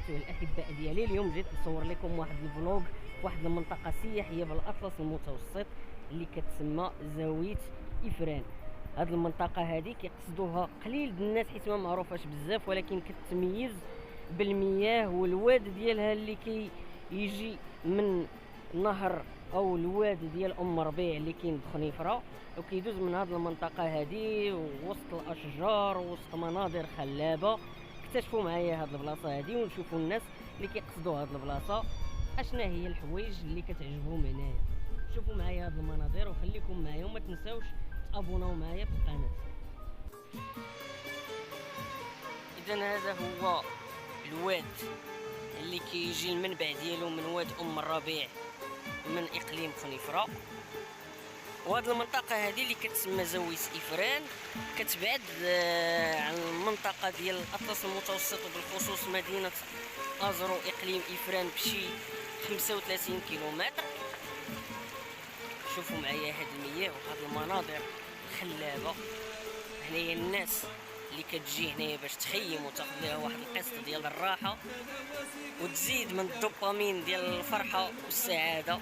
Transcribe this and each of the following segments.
ايها الاحباء ديالي، اليوم جيت نصور لكم واحد الفلوغ في واحد المنطقه سياحيه بالاطلس المتوسط اللي كتسمى زاويه افران. هاد المنطقه هذه كيقصدوها قليل د الناس حيت ما معروفاش بزاف، ولكن كتميز بالمياه والواد ديالها اللي كيجي من نهر او الواد ديال ام ربيع اللي كاين بخنيفره، وكيدوز من هاد المنطقه هذه وسط الاشجار وسط مناظر خلابه. اكتشفوا معايا هاد البلاصه هذه ونشوفوا الناس اللي كيقصدوا هاد البلاصه اشنا هي الحوايج اللي كتعجبهم هنايا. شوفوا معايا هاد المناظر وخليكم معايا وما تنساوش تابوناو معايا في القناه. اذا هذا هو الواد اللي كيجي المنبع ديالو من واد ام الربيع من اقليم خنيفره، وهاد المنطقه هذه اللي كتسمى زاويه افران كتبعد عن المنطقه ديال الاطلس المتوسط وبالخصوص مدينه ازرو اقليم افران بشي 35 كيلومتر. شوفوا معايا هاد المياه وهاد المناظر الخلابه. هنايا الناس اللي كتجي هنايا باش تخيم وتاخذ لها واحد القسط ديال الراحه وتزيد من الدوبامين ديال الفرحه والسعاده.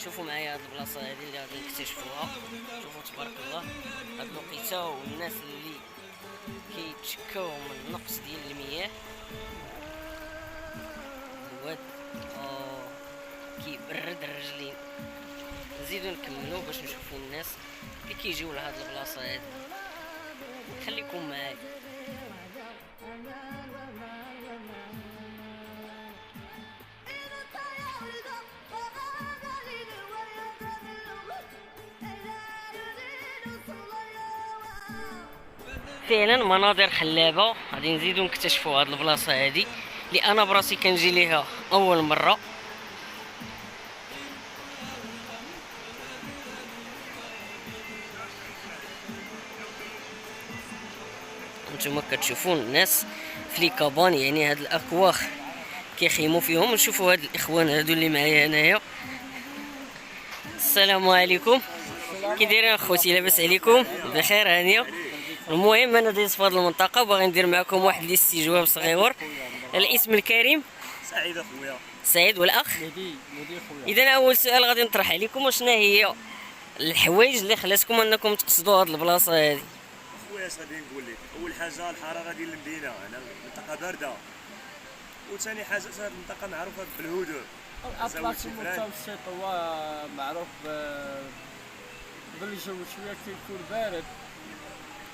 شوفوا معايا هاد البلاصه هذه اللي غادي نكتشفوها. شوفوا تبارك الله هاد الوقيته والناس اللي كيتشكاو من النقص ديال المياه. الواد كيبرد الرجلين. نزيدو نكملو باش نشوفوا الناس اللي كيجيو لهاد البلاصه هذه. خليكم معايا. فعلا مناظر خلابه. غادي نزيدو نكتشفوا هاد البلاصه هادي اللي انا براسي كنجي ليها اول مره. نتوما كتشوفون الناس في لي كابان، يعني هاد الاكواخ كيخيموا فيهم. نشوفوا هاد الاخوان هادو اللي معايا هنايا. السلام عليكم، كي دايرين اخوتي؟ لاباس عليكم؟ بخير هانيه. المهم انا دايز في هاد المنطقه وباغي ندير معكم واحد الاستجواب صغيور. الاسم الكريم سعيد اخويا. سعيد والاخ مهدي خويا. اذا اول سؤال غادي نطرح عليكم، وشنا هي الحوايج اللي خلاتكم انكم تقصدوا هاد البلاصه هذه؟ خويا اش غادي نقول لك، اول حاجه الحراره ديال المدينه، هنا المنطقه بارده، وثاني حاجه هذه المنطقه معروفه بالهدوء. الأطلس المتوسط هو معروف بالجو شويه كيكون بارد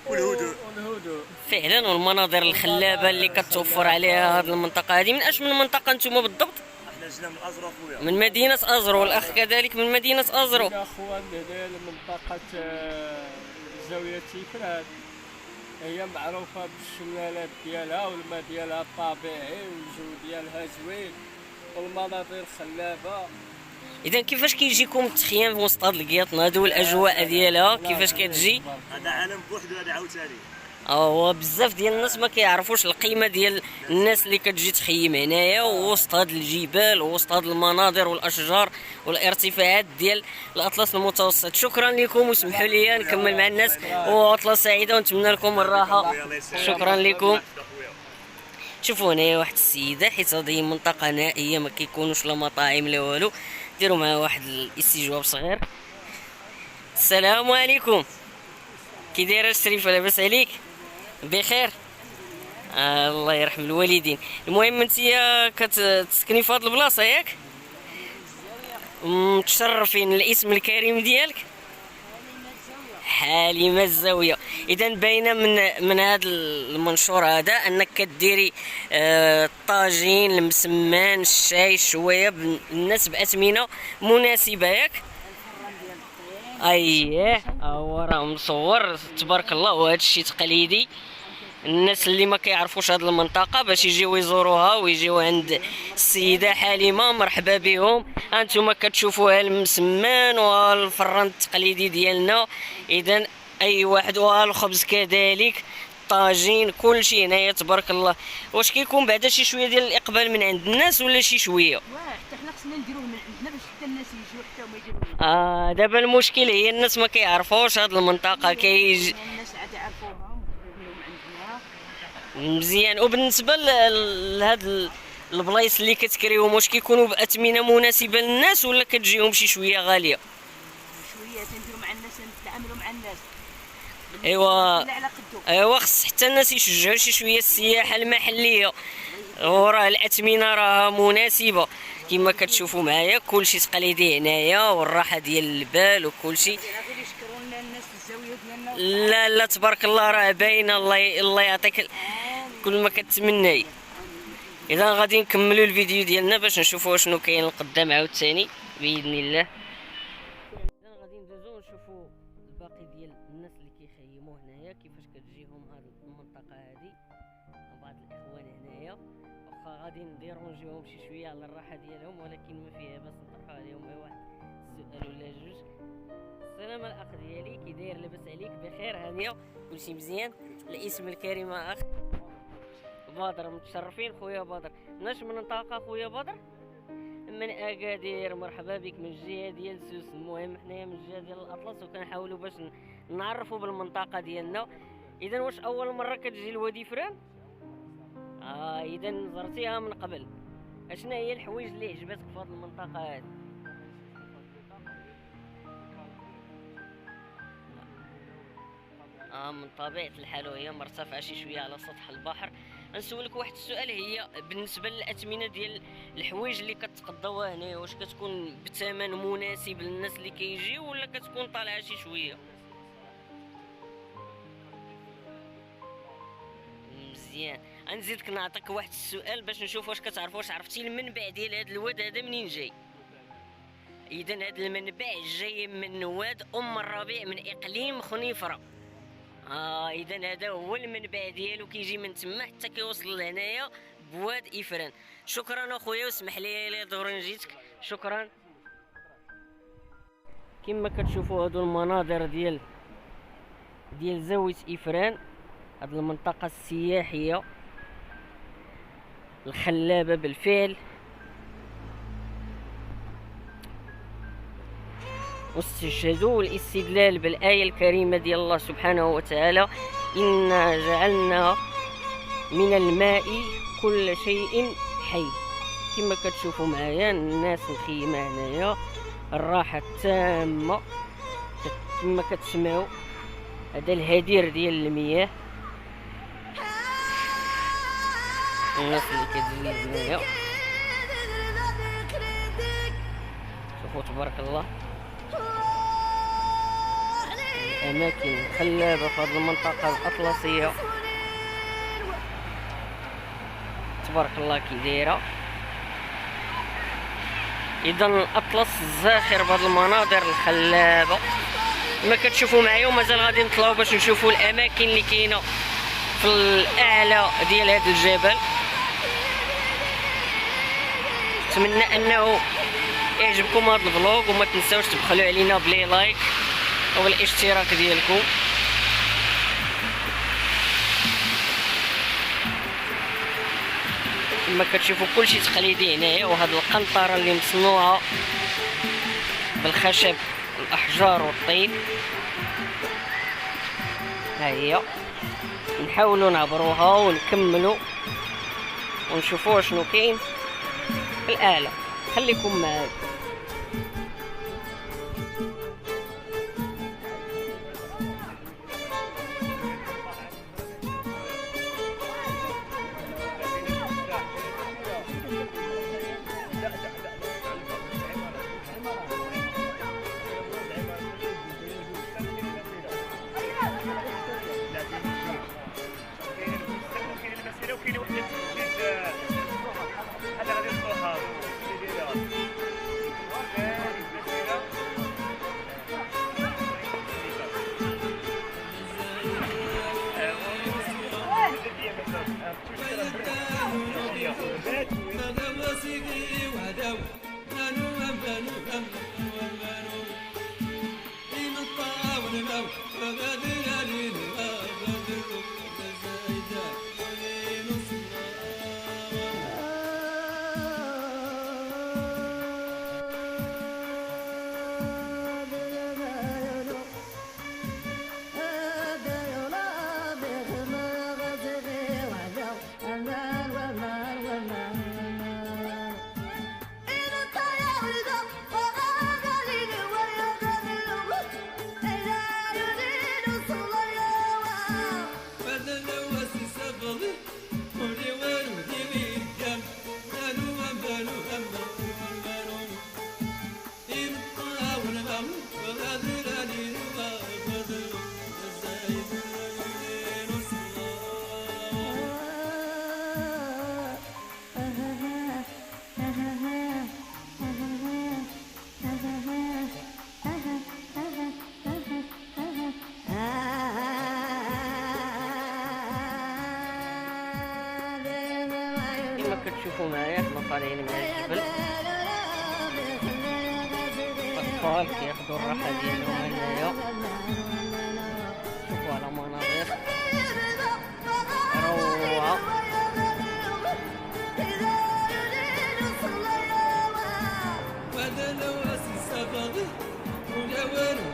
والهدوء فعلا، والمناظر الخلابه اللي كتوفر عليها هذه المنطقه هذه. من اش من منطقه نتوما بالضبط؟ احنا جينا من ازرو خويا. من مدينه ازرو، والاخ كذلك من مدينه ازرو. اخوان هنا منطقه زاويه افران هي معروفه بالشلالات ديالها والماء ديالها الطبيعي والجو ديالها زوين والمناظر خلابه. اذا كيفاش كيجيكم التخييم في وسط هاد القياطن هادو والاجواء ديالها كيفاش كتجي؟ هذا عالم بوحدو هذا عاوتاني. هو بزاف ديال الناس ما كيعرفوش القيمه ديال الناس اللي كتجي تخيم هنايا وسط هاد الجبال وسط هاد المناظر والاشجار والارتفاعات ديال الاطلس المتوسط. شكرا لكم وسمحوا لي نكمل مع الناس، وعطله سعيده ونتمنى لكم الراحه. شكرا لكم. شوفوا هنايا واحد السيده، حيت هذه منطقه نائيه ما كيكونوش لا مطاعم لا والو. ديروا معها واحد الاستجواب صغير. السلام عليكم، كي دايره الشريفه؟ لاباس عليك؟ بخير؟ الله يرحم الوالدين. المهم انتيا كتسكني في هاد البلاصه ياك؟ متشرفين. الاسم الكريم ديالك؟ حليمه الزاويه. اذا باينه من هذا المنشور هذا انك كديري الطاجين، المسمان، الشاي، الشوايه، الناس باثمنه مناسبه ياك؟ اييه هو راه مصور تبارك الله. وهذا الشيء تقليدي. الناس اللي ما كيعرفوش هذه المنطقه باش يجيو يزوروها ويجيو عند السيده حليمه، مرحبا بهم. انتم كتشوفوا المسمان والفران التقليدي ديالنا. اذا اي واحد، والخبز كذلك، طاجين، كل شيء هنايا تبارك الله. واش كيكون بعدا شي شويه ديال الاقبال من عند الناس ولا شي شويه؟ حتى حنا خصنا نديروه من عندنا باش حتى الناس يجيو حتى هما يديروا. دابا المشكل هي الناس ما كيعرفوش هاد المنطقه. الناس عاد يعرفوها ويقولوا عندنا مزيان. وبالنسبه لهاد البلايص اللي كتكريهم واش كيكونوا باثمنه مناسبه للناس ولا كتجيهم شي شويه غاليه؟ شويه تنديروا مع الناس، نتعاملوا مع الناس. ايوا لا على قدو. ايوا خص حتى الناس يشجعوا شي شويه السياحه المحليه، وراه الاثمنه راها مناسبه كما كتشوفوا معايا، كلشي تقليدي هنايا والراحه ديال البال وكلشي. غادي يشكروا لنا الناس في الزاويه ديالنا. لا لا تبارك الله راه باينه، الله يعطيك كل ما كتمناي. اذا غادي نكملوا الفيديو ديالنا باش نشوفوا شنو كاين القدام عاوتاني باذن الله. اذا غادي ندوزو نشوفوا الباقي ديال الناس اللي كيخيموا هنايا كيفاش كتجيهم هاد المنطقه هادي. بعض الاخوان هنايا واخا غادي نديرونجيهم شي شويه على الراحه ديالهم، ولكن ما فيها باس نطرحوا عليهم غير واحد السؤال ولا جوج. السلام الاخ ديالي، كي داير؟ لاباس عليك؟ بخير؟ هانيه؟ كلشي مزيان؟ الاسم الكريم اخ بدر. متشرفين خويا بدر. ناش من منطقه خويا بدر؟ من اكادير. مرحبا بك من الجهه ديال سوس. المهم حنايا من الجهه ديال الاطلس وكنحاولوا باش نعرفوا بالمنطقه ديالنا. اذا واش اول مره كتجي لوادي فران؟ اذا زرتيها من قبل. اشنا هي الحوايج اللي عجبتك في هذه المنطقه هذه؟ من طبيعة الحال وهي مرتفعة شي شوية على سطح البحر. نسولك واحد السؤال، هي بالنسبة للأثمنة ديال الحوايج اللي كتقضاوها هنايا واش كتكون بثمن مناسب للناس اللي كيجيو ولا كتكون طالعة شي شوية؟ مزيان. غنزيدك نعطيك واحد السؤال باش نشوف واش كتعرف، واش عرفتي المنبع ديال هذا الواد هذا منين جاي؟ إذا هذا المنبع جاي من واد أم الربيع من إقليم خنيفرة. اذا هذا هو المنبع ديالو، كيجي من تما حتى كيوصل لهنايا بواد إفران. شكرا اخويا واسمح لي الا ضروري جيتك. شكرا. كما كتشوفوا هادو المناظر ديال زاوية إفران، هاد المنطقة السياحية الخلابة بالفعل. واستشهدوا الاستدلال بالآية الكريمة ديال الله سبحانه وتعالى: إنا جعلنا من الماء كل شيء حي. كما كتشوفوا معايا الناس مخيمة هنايا، الراحة التامة. كما كتسمعوا هذا الهدير ديال المياه، الناس اللي كتجي هنايا شوفوا تبارك الله. أماكن خلابة في هذه المنطقة الأطلسية تبارك الله كي دايرة. إذا الأطلس الزاخر بهذه المناظر الخلابة كما كتشوفوا معايا. ومازال غادي نطلعوا باش نشوفوا الأماكن اللي كاينة في الأعلى ديال هذا الجبل. نتمنى أنه يعجبكم هذا الفلوق، وما تنساوش تبخلوا علينا بلي لايك والاشتراك ديالكم. كما كتشوفوا كلشي تقليدي هنايا، وهاد القنطره اللي مصنوعه بالخشب والاحجار والطين ها هي. نحاولوا نعبروها ونكملوا ونشوفوا شنو كاين في الاعلى. خليكم معايا. شوفوا معايا حنا طالعين من الجبل، الاطفال كياخدوا الراحه ديالهم هنايا. شوفوا على مناظر روعه. وهذا لو اسي سبغ ولا والو